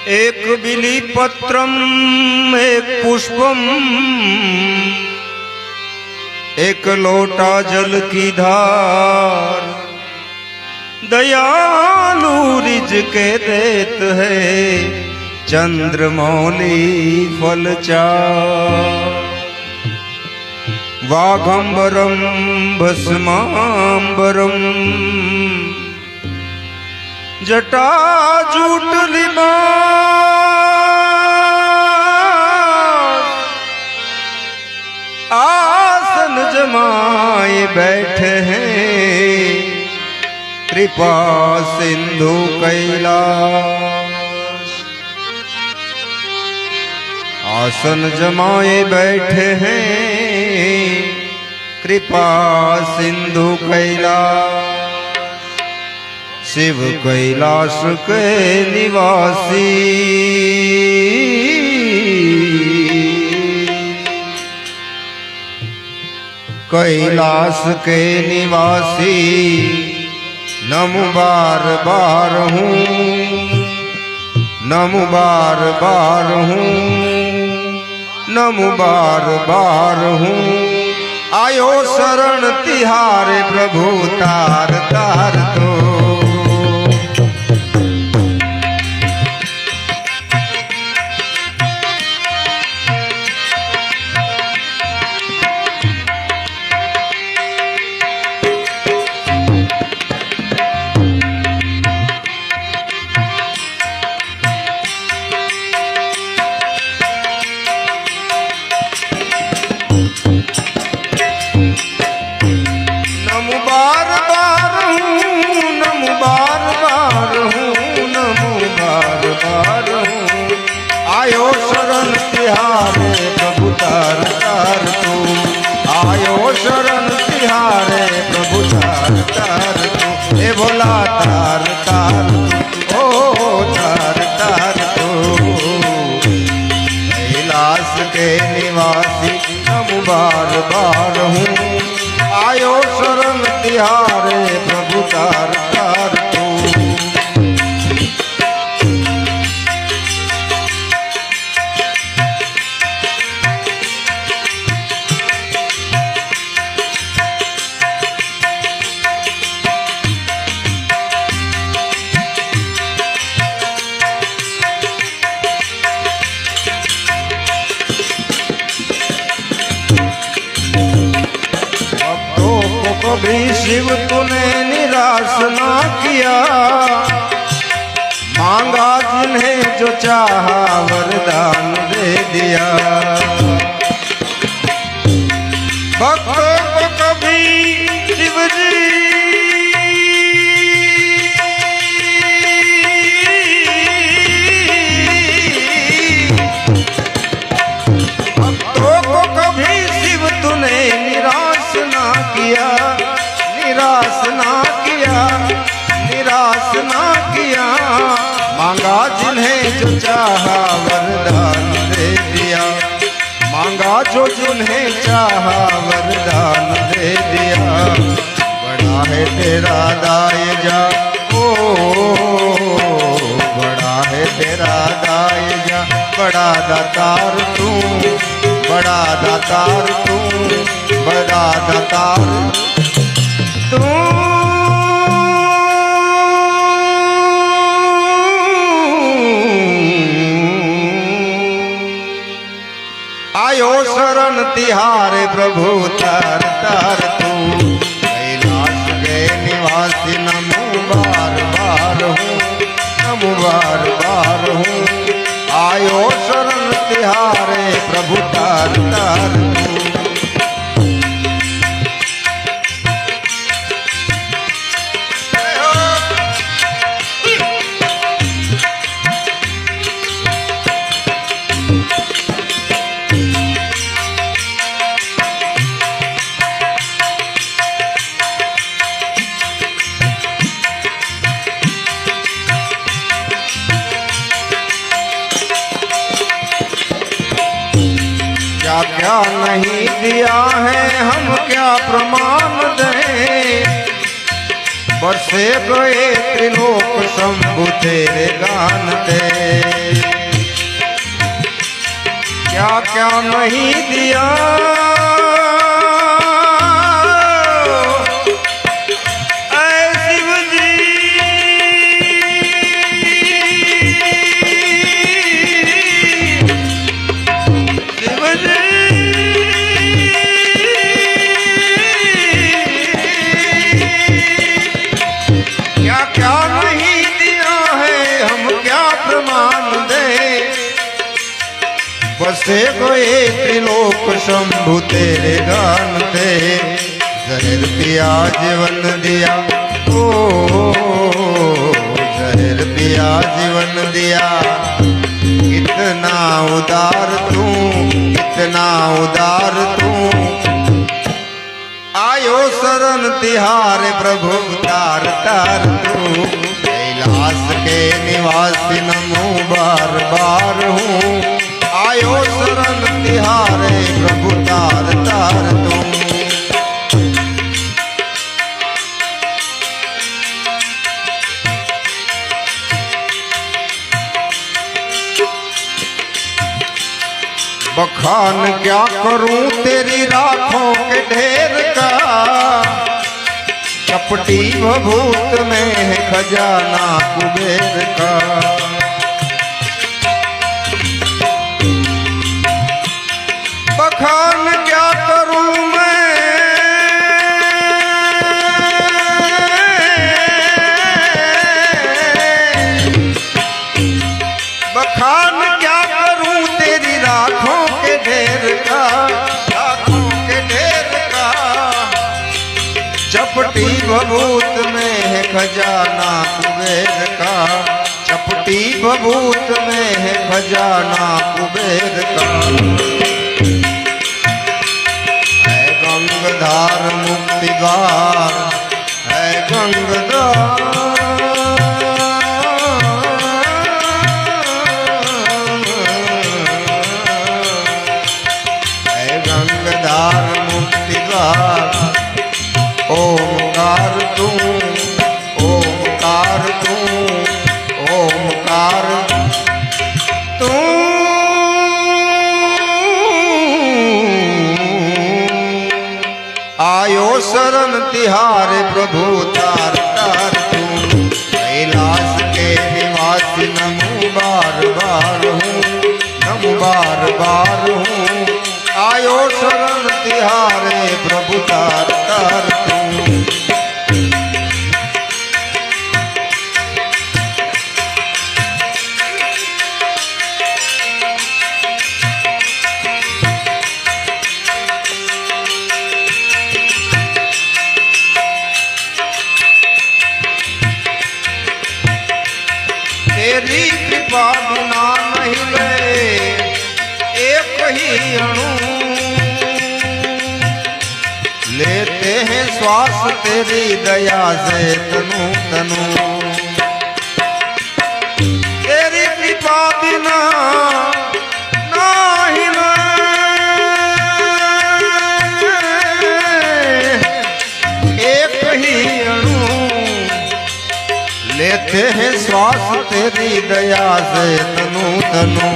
एक बिलीपत्रम एक पुष्पम एक लोटा जल की धार, दयालु रिज के देत है चंद्रमौली फल चार। वाघंबरम भस्मांबरम जटाजूटली आसन जमाए बैठे हैं कृपा सिंधु कैलाश। आसन जमाए बैठे हैं कृपा सिंधु कैलाश। शिव कैलाश के निवासी कैलाश के निवासी नमो बार बार हूँ, नमो बार बार हूँ, नमो बार बार हूँ। आयो शरण तिहारे प्रभु तार तार तो। आयो शरण तिहारे प्रभु तार तार तू, आयो शरण तिहारे प्रभु तार तार तू। ए भोला तार तार तू, ओ तार तार तू। कैलाश के निवासी नमो बार बार हूँ, आयो शरण तिहारे प्रभु तार तार तू। कभी शिव तूने निराश ना किया, मांगा जिन्हें जो चाहा वरदान दे दिया। भक्तों को कभी शिव जी भक्तों को कभी शिव तूने निराश ना किया, निराश ना किया, निराश ना किया। मांगा जिन्हें जो चाहा वरदान दे दिया, मांगा जो जिन्हें चाहा वरदान दे दिया। बड़ा है तेरा दायजा ओ, बड़ा है तेरा दायजा, बड़ा दातार तू, बड़ा दातार तू, बड़ा दातार तू। आयो शरण तिहारे प्रभु तार तार तू। कैलाश के निवासी नमो बार बार हूँ, नमो बार बार हूँ। आयो शरण तिहारे प्रभु तार तार तू। क्या क्या नहीं दिया है हम क्या प्रमाण दें, बसे गए त्रिलोक शंभु तेरे गान ते। क्या क्या नहीं दिया बसे गए त्रिलोक शंभु तेरे गान थे। जहर पिया जीवन दिया ओ जहर पिया जीवन दिया। कितना उदार तू कितना उदार तू। आयो शरण तिहारे प्रभु तार तार तू। कैलाश के निवासी नमो बार बार हूँ। आयो शरण तिहारे प्रभु तार तार तुम। बखान क्या करूं तेरी राखों के ढेर का। कपटी भभूत में है खजाना कुबेर का। बखान क्या करूं मैं बखान क्या करूं तेरी राखों के ढेर का। राखों के ढेर का। चपटी भभूत में है खजाना कुबेर का। चपटी भभूत में है खजाना कुबेर का। गंगधार मुक्ति द्वार है गंगधार। है गंगधार मुक्ति द्वार। ओमकार तू ओमकार तू ओमकार तू। आयो शरण तिहारे प्रभु तार तार तू। कैलाश के निवासी नमो बार बार हूँ नमो बार बार हूँ। आयो शरण तिहारे प्रभु तार तार तू। तेरी कृपा बिना नहीं ले एक ही अणु। लेते हैं श्वास तेरी दया से तनु तनु। तेरी कृपा बिना नहीं ले एक ही अणु। लेते हैं श्वास तेरी दया से तनु तनु।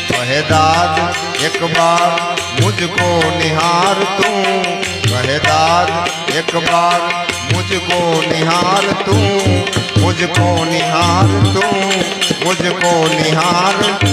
कहे दाद एक बार मुझको निहार तू। कहे दाद एक बार मुझको निहार तू। मुझको निहार तू मुझको निहार तू।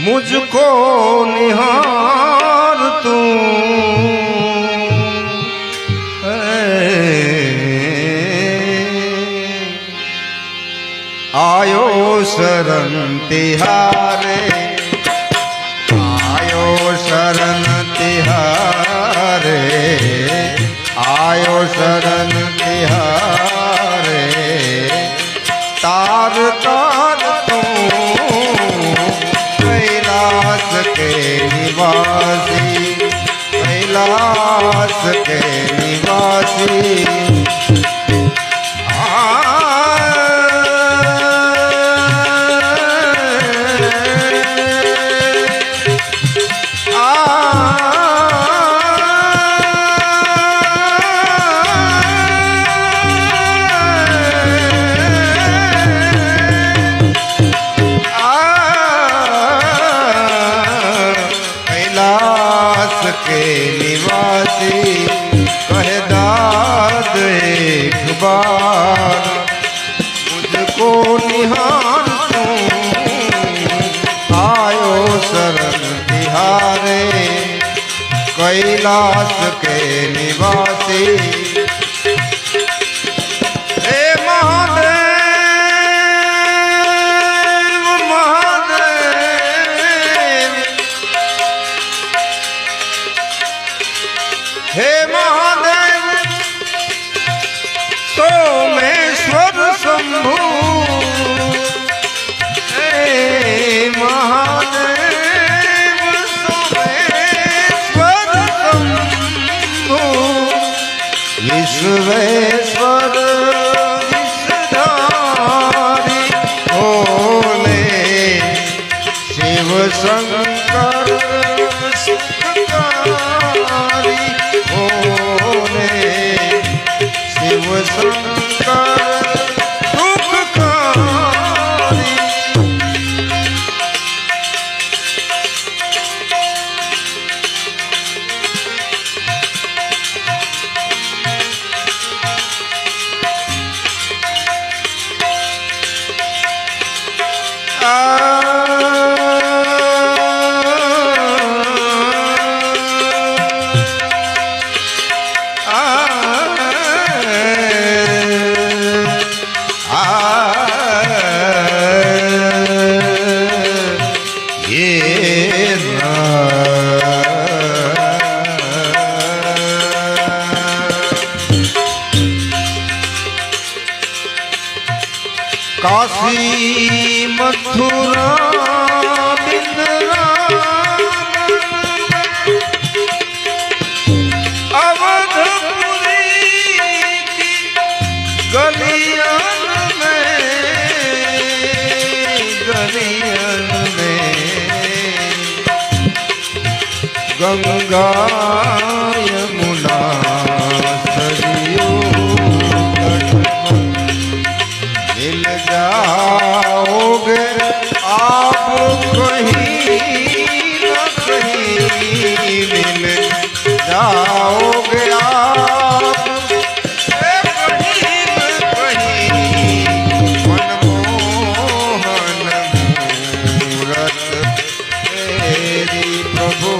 मुझको निहार तू। आयो शरण तिहारे आयो शरण तिहारे आयो शरण तिहारे। तार तार तू कैलाश के निवासी कैलाश के निवासी। कैलाश के निवासी हे महादेव महादेव हे महादेव सोमेश्वर शंभु हे महादेव सोमेश्वर शंभु विश्वेश्वर विषधारी भोले शिव शंकर सुखकारी भोले शिव शंकर सुखकारी काशी मथुरा अवधपुरी की गलियन में गंगा यमुना सरयू मिल जाओगे आप कहीं न कहीं मिल जाओगे आप कहीं न कहीं मनमोहन मूरत तेरी प्रभु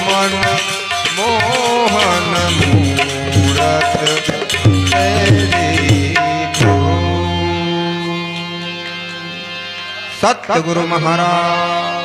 मन मोहन मूरत तेरी सतगुरु महाराज।